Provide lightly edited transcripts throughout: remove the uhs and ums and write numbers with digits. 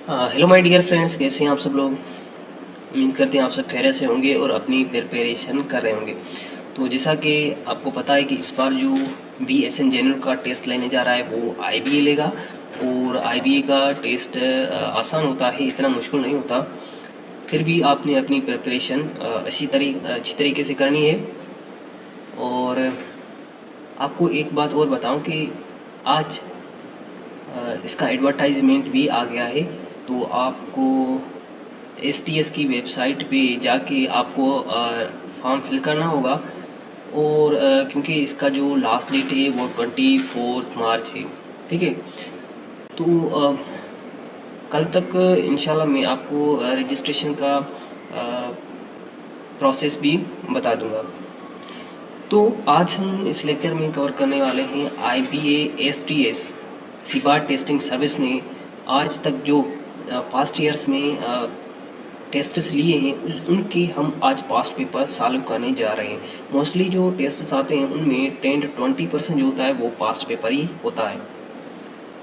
Hello my dear friends, कैसे हैं आप सब लोग। उम्मीद करते हैं आप सब खैरियत से होंगे और अपनी प्रिपरेशन कर रहे होंगे। तो जैसा कि आपको पता है कि इस बार जो BSN जनरल का टेस्ट लेने जा रहा है वो IBA लेगा। और IBA का टेस्ट आसान होता है, इतना मुश्किल नहीं होता। फिर भी आपने अपनी प्रिपरेशन अच्छी तरीके से करनी है। और आपको एक बात और बताऊं कि आज इसका एडवर्टाइजमेंट भी आ गया है। तो आपको STS की वेबसाइट पे जाके आपको फॉर्म फिल करना होगा। और क्योंकि इसका जो लास्ट डेट है वो 24 मार्च है। ठीक है। तो कल तक इंशाल्लाह मैं आपको रजिस्ट्रेशन का प्रोसेस भी बता दूंगा। तो आज हम इस लेक्चर में कवर करने वाले हैं IBA STS सिबा टेस्टिंग सर्विस ने आज तक जो पास्ट ईयर्स में टेस्ट्स लिए हैं उनके हम आज पास्ट पेपर सॉल्व करने जा रहे हैं। मोस्टली जो टेस्ट्स आते हैं उनमें 10 to 20% जो होता है वो पास्ट पेपर ही होता है।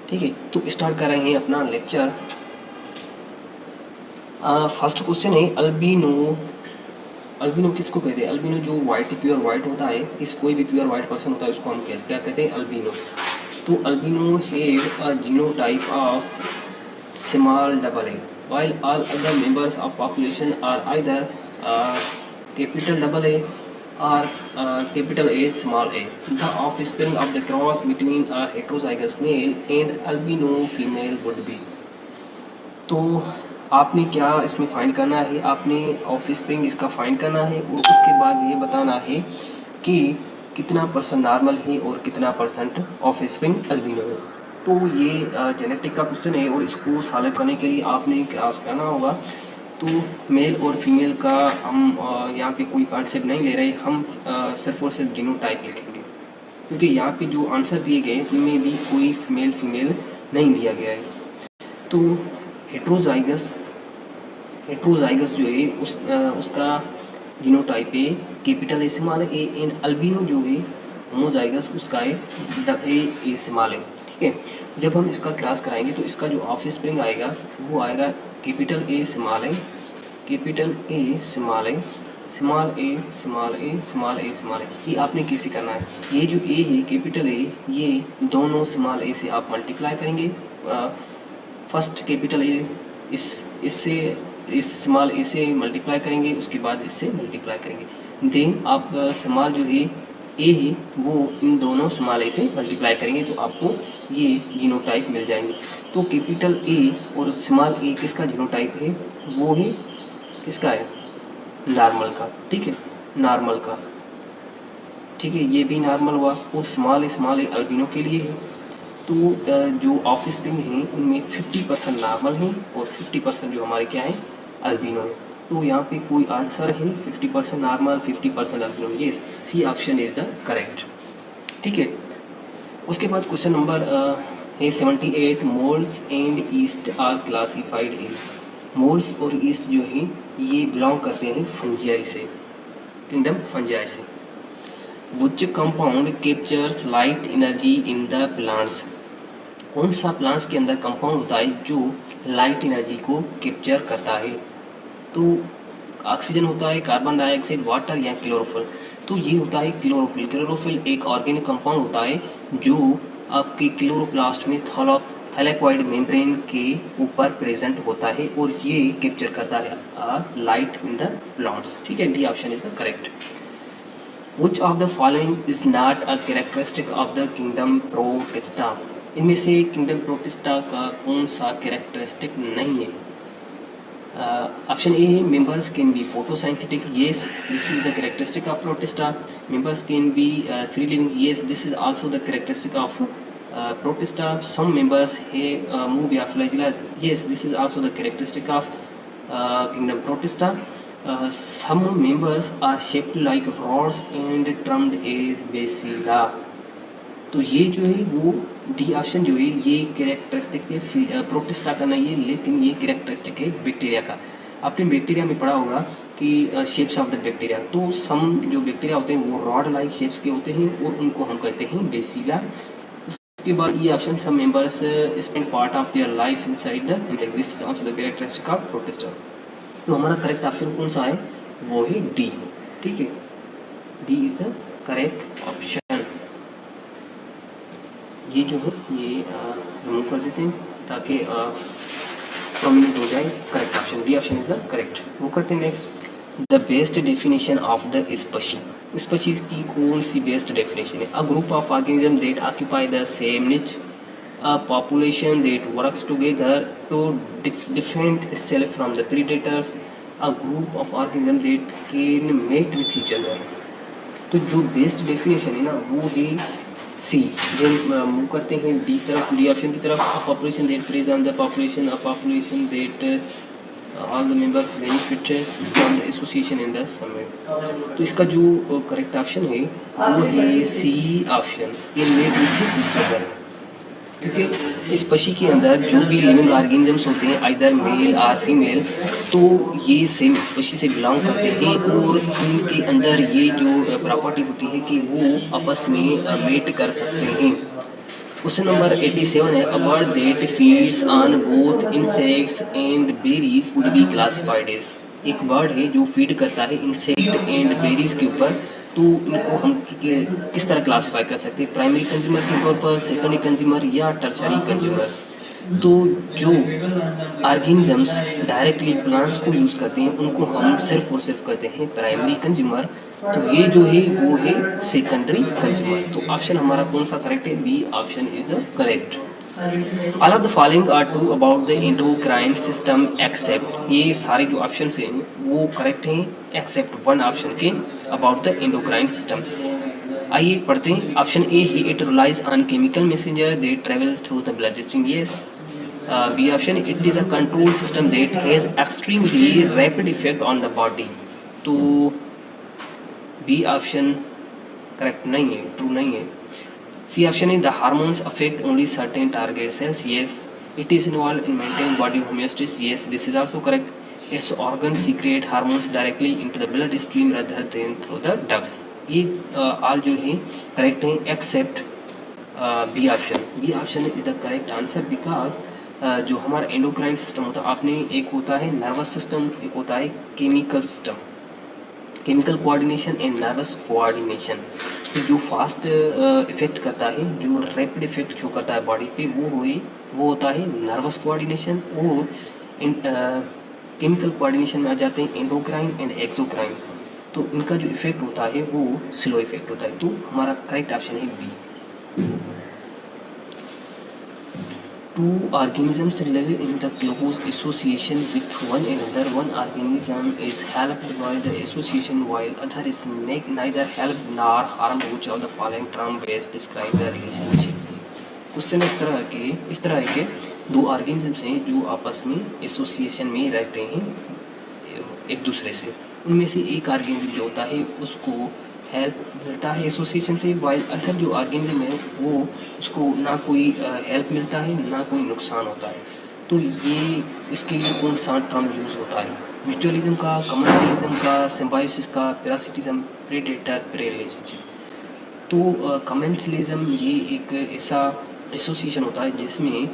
ठीक है, तो स्टार्ट कर रहे हैं अपना लेक्चर। फर्स्ट क्वेश्चन है अल्बिनो। अल्बिनो किसको कहते हैं? अल्बिनो जो वाइट प्योर वाइट होता है, इस कोई भी प्योर वाइट पर्सन होता है उसको हम क्या कहते हैं? अल्बिनो। तो albino have a genotype of small double A while all other members of population are either capital double A or capital A small a. The offspring of the cross between a heterozygous male and albino female would be। तो आपने क्या इसमें find करना है? आपने offspring इसका find करना है और उसके बाद ये बताना है कि कितना परसेंट नॉर्मल है और कितना परसेंट ऑफस्प्रिंग अल्बिनो है। तो ये जेनेटिक का क्वेश्चन है और इसको सॉल्व करने के लिए आपने क्रॉस करना होगा। तो मेल और फीमेल का हम यहाँ पे कोई कॉन्सेप्ट नहीं ले रहे, हम सिर्फ और सिर्फ जीनोटाइप लिखेंगे क्योंकि यहाँ पे जो आंसर दिए गए उनमें भी कोई मेल फीमेल नहीं दिया गया है। तो हेट्रोजाइगस जो है उसका जीनोटाइप है capital A small A and albino जो है होमोजाइगस उसका है ए स्मॉल ए। ठीक है, जब हम इसका क्लास कराएंगे तो इसका जो ऑफस्प्रिंग आएगा वो आएगा capital A small A, capital A small A, small A small A small A small A. ये आपने कैसे करना है? ये जो ए है कैपिटल ए, ये दोनों स्मॉल ए से आप मल्टीप्लाई करेंगे। फर्स्ट कैपिटल ए इससे इस स्मॉल ए से मल्टीप्लाई करेंगे, उसके बाद इससे मल्टीप्लाई करेंगे। देन आप स्मॉल जो है ए है वो इन दोनों स्मॉल ए से मल्टीप्लाई करेंगे तो आपको ये जीनोटाइप मिल जाएंगे। तो कैपिटल ए और स्मॉल ए किसका जीनोटाइप है? वो है किसका है? नॉर्मल का। ठीक है, नॉर्मल का। ठीक है, ये भी नॉर्मल हुआ और स्मॉल ए अल्बिनो के लिए है। तो जो ऑफस्प्रिंग हैं उनमें 50% नॉर्मल हैं और 50% जो हमारे क्या है? अल्बिनो है। तो यहाँ पे कोई आंसर है 50% normal 50% albino. Yes, C option is the correct. ठीक है, उसके बाद क्वेश्चन नंबर है 78। Moulds and yeast are classified as. Moulds और ईस्ट जो है ये बिलोंग करते हैं फंजाई से, किंगडम फंजाई से। Which compound captures light energy in the plants? कौन सा प्लांट्स के अंदर कंपाउंड होता है जो लाइट एनर्जी को कैप्चर करता है? तो ऑक्सीजन होता है, कार्बन डाइऑक्साइड, वाटर या क्लोरोफिल? तो ये होता है क्लोरोफिल। क्लोरोफिल एक ऑर्गेनिक कंपाउंड होता है जो आपके क्लोरोप्लास्ट में थैलेकॉइड मेम्ब्रेन के ऊपर प्रेजेंट होता है और ये कैप्चर करता है लाइट इन द प्लांट्स। ठीक है, D option is the correct. Which of the following is not a characteristic of the kingdom Protista? इनमें से किंगडम प्रोटिस्टा का कौन सा कैरेक्टरिस्टिक नहीं है? ऑप्शन ए है members can be photosynthetic. Yes, this is the characteristic of protista. Members can be free living. Yes, this is also the characteristic of protista. Some members है move या flagella. Yes, this is also the characteristic of kingdom protista. Some members are shaped like rods and termed as bacilla। तो ये जो है वो D option जो है ये कैरेक्टरिस्टिक है प्रोटिस्टा का नहीं है, लेकिन ये कैरेक्टरिस्टिक है बैक्टीरिया का। आपने बैक्टीरिया में पढ़ा होगा कि शेप्स ऑफ द बैक्टीरिया। तो सम जो बैक्टीरिया होते हैं वो रॉड लाइक शेप्स के होते हैं और उनको हम कहते हैं बेसिला। उसके बाद ये option some members spend part of their life inside the intake, this is also the characteristic of protista. तो हमारा करेक्ट ऑप्शन कौन सा है, वो है डी। ठीक है, D is the correct option. ये जो है ये रिमूव कर देते हैं ताकि प्रोमिनेंट हो जाए। Correct option D option is the correct. वो करते हैं next, the best definition of the species. Species की कौन सी बेस्ट डेफिनेशन है, a group of organism that occupy the same निच, a population that works together to defend itself from the predators, a group of organisms that can mate with each other। तो जो best definition है ना वो है सी। जब move करते हैं डी तरफ, डी ऑप्शन की तरफ, a population that preys on the population, a population that all the members benefit from the association in the summit. तो इसका जो करेक्ट ऑप्शन है वो है C option, in mate with each other. क्योंकि इस पक्षी के अंदर जो भी लिविंग ऑर्गेनिजम्स होते हैं आइदर मेल और फीमेल, तो ये सेम स्पीशी से बिलोंग करते हैं और उनके अंदर ये जो प्रॉपर्टी होती है कि वो आपस में मेट कर सकते हैं। क्वेश्चन नंबर 87 है, a bird that feeds on both insects and berries would be classified as. एक बर्ड है जो फीड करता है इंसेक्ट एंड बेरीज के ऊपर, तो इनको हम किस तरह क्लासिफाई कर सकते हैं, प्राइमरी कंज्यूमर के तौर पर, सेकेंडरी कंज्यूमर या टर्शरी कंज्यूमर। तो जो ऑर्गेनिजम्स डायरेक्टली प्लांट्स को यूज़ करते हैं उनको हम सिर्फ और सिर्फ कहते हैं प्राइमरी कंज्यूमर। तो ये जो है वो है सेकेंडरी कंज्यूमर। तो ऑप्शन हमारा कौन सा करेक्ट है, B option is the correct. All of the following are true about the endocrine system except, ये सारे जो ऑप्शन हैं वो करेक्ट हैं एक्सेप्ट वन ऑप्शन के अबाउट द एंडोक्राइन सिस्टम। आइए पढ़ते हैं। ऑप्शन ए ही, it relies on chemical messenger they travel through the blood stream, yes. B option, it is a control system that has extremely rapid effect on the body. तो B option correct नहीं है, true नहीं है। C option is the hormones affect only certain target cells, yes. It is involved in maintaining body homeostasis, yes. This is also correct. Its organs secrete hormones directly into the blood stream rather than through the ducts. ये all जो है correct हैं except B option. B option is the correct answer because जो हमारा endocrine system होता है, आपने एक होता है नर्वस सिस्टम, एक होता है chemical system, chemical coordination and nervous coordination. तो जो फास्ट इफेक्ट करता है, जो रैपिड इफेक्ट शो करता है बॉडी पे, वो होता है नर्वस कोऑर्डिनेशन। और केमिकल कोऑर्डिनेशन में आ जाते हैं एंडोक्राइन एंड एक्सोक्राइन। तो इनका जो इफेक्ट होता है वो स्लो इफेक्ट होता है। तो हमारा करेक्ट ऑप्शन है B. Two organisms live in the close association with one another. One organism is helped by the association while other is neither helped nor harmed. Which of the following term best describe the relationship? Question इस तरह है कि दो organisms हैं जो आपस में association में रहते हैं एक दूसरे से। उनमें से एक ऑर्गेनिज्म जो होता है उसको हेल्प मिलता है एसोसिएशन से, वाइल अदर जो ऑर्गेनिज्म है वो उसको ना कोई हेल्प मिलता है ना कोई नुकसान होता है। तो ये इसके लिए कौन सा टर्म यूज़ होता है, म्यूचुअलिज्म का, कमेंसलिज्म का, सिम्बायोसिस का, पैरासिटिज्म, प्रेडेटर प्रे रिलेशनशिप। तो कमेंसलिज्म ये एक ऐसा एसोसिएशन होता है जिसमें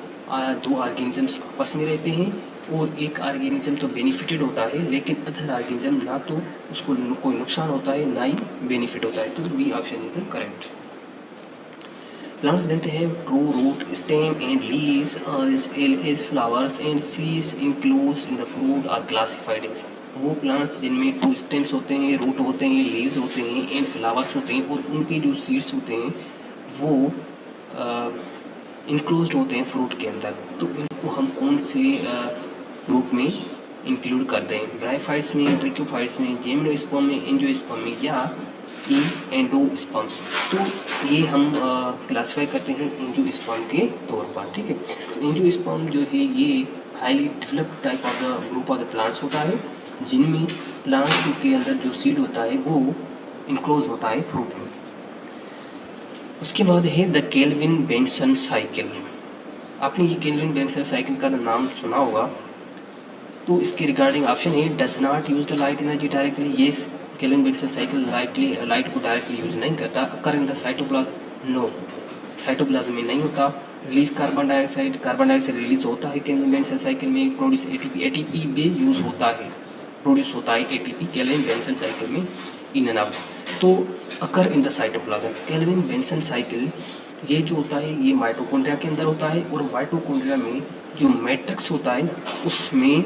दो ऑर्गेनिजम्स आपस में रहते हैं और एक ऑर्गेनिज्म तो बेनिफिटेड होता है लेकिन अदर ऑर्गेनिज्म ना तो उसको कोई नुकसान होता है ना ही बेनिफिट होता है। तो B option is the correct. Plants that have true root stem and leaves as flowers and seeds enclosed in the fruit are classified as. वो प्लांट्स जिनमें टू स्टेम्स होते हैं, रूट होते हैं, लीव्स होते हैं एंड फ्लावर्स होते हैं और उनके जो सीड्स होते हैं वो इनक्लोज्ड होते हैं फ्रूट के अंदर। तो इनको हम कौन से ग्रुप में इंक्लूड करते हैं, ब्रायोफाइट्स में, ट्रिक्योफाइट्स में, जिम्नोस्पर्म में, एंजियोस्पर्म में या एंडोस्पर्म्स। तो ये हम क्लासिफाई करते हैं एंजियोस्पर्म के तौर पर। ठीक है, तो एंजियोस्पर्म जो है ये highly developed type of the group of the plants होता है जिनमें प्लांट्स के अंदर जो सीड होता है वो इनक्लोज होता है फ्रूट में। उसके बाद है द केल्विन बेंसन साइकिल। आपने ये केल्विन बेंसन साइकिल का नाम सुना होगा। तो इसके रिगार्डिंग ऑप्शन है does not use the light energy directly, yes. Calvin Benson cycle light को डायरेक्टली यूज़ नहीं करता। Occur in the cytoplasm, no. Cytoplasm में नहीं होता। रिलीज कार्बन डाइऑक्साइड रिलीज होता है कैल्विन बेंसन साइकिल में। प्रोड्यूस एटीपी, एटीपी भी यूज़ होता है, प्रोड्यूस होता है एटीपी कैल्विन बेंसन साइकिल में इन एंड आउट। तो occur in the cytoplasm Calvin Benson cycle, ये जो होता है ये माइटोकॉन्ड्रिया के अंदर होता है, और माइटोकॉन्ड्रिया में जो मैट्रिक्स होता है ना उसमें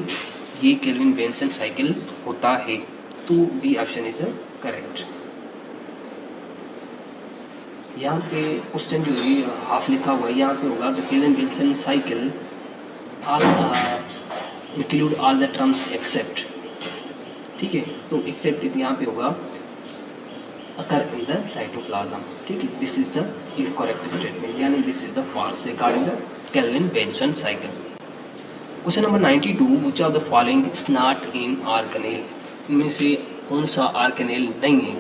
ये कैल्विन बेंसन साइकिल होता है। तो B option is the correct. यहाँ पे क्वेश्चन जो है हाफ लिखा हुआ है, यहाँ पे होगा the Calvin Benson cycle all include all the terms except, ठीक है। तो एक्सेप्ट यहाँ पे होगा अकर इन द साइटोप्लाज्म, ठीक है। This is the incorrect statement, यानी this is the false regarding the Calvin Benson cycle. Question number 92, which of the following is not in organelle, इनमें से कौन सा ऑर्गेनेल नहीं है।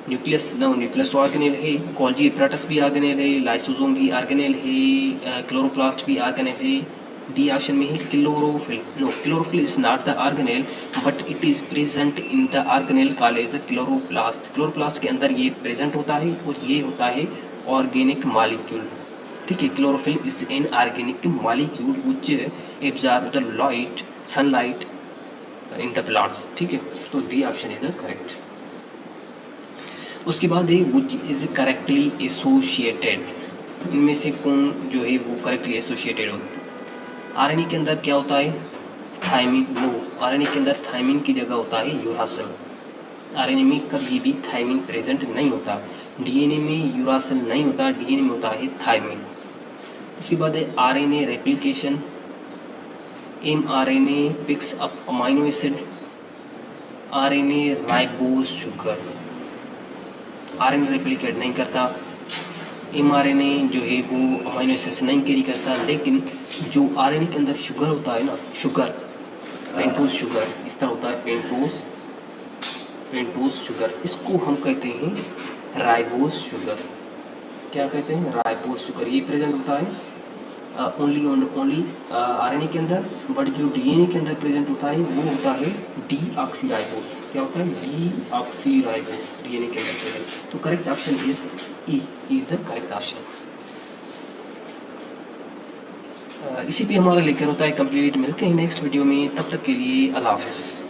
न्यूक्लियस, न्यूक्लियस तो ऑर्गेनेल है, गोल्गी एपैरेटस भी ऑर्गेनेल है, लाइसोसोम भी ऑर्गेनेल है, क्लोरोप्लास्ट भी ऑर्गेनेल है। डी ऑप्शन में है chlorophyll. No, chlorophyll is not the organelle but it is present in the organelle called as the chloroplast. Chloroplast के अंदर ये प्रेजेंट होता है और ये होता है ऑर्गेनिक मॉलिक्यूल, ठीक है। Chlorophyll is an organic molecule which absorb the light, sunlight in the plants, ठीक है। तो D option is the correct. उसके बाद है विच इज करेक्टली एसोसिएटेड, इनमें से कौन जो है वो करेक्टली एसोसिएटेड हो। आरएनए के अंदर क्या होता है, थायमिन। नो, आरएनए के अंदर थायमिन की जगह होता है यूरासिल। आरएनए में कभी भी थायमिन प्रेजेंट नहीं होता। डीएनए में यूरासिल नहीं होता, डीएनए में होता है थायमिन। उसके बाद है RNA replication, mRNA picks up amino acid, RNA ribose sugar. RNA replicate नहीं करता, एमआरएनए जो है वो अमाइनो एसिड्स नहीं कैरी करता, लेकिन जो आरएनए के अंदर शुगर होता है ना, शुगर, पेंटोज शुगर, इस तरह होता है पेंटोज शुगर, इसको हम कहते हैं राइबोज शुगर। क्या कहते हैं, राइबोज शुगर। ये प्रेजेंट होता है ओनली आरएनए के अंदर, बट जो डीएनए के अंदर प्रेजेंट होता है वो होता है डीऑक्सीराइबोज। क्या होता है, डीऑक्सीराइबोज डीएनए के अंदर प्रेजेंट। तो correct option is E, is the correct option. इसी पे हमारा लेकर होता है कंप्लीट। मिलते हैं नेक्स्ट वीडियो में, तब तक के लिए अल्लाह हाफिज़।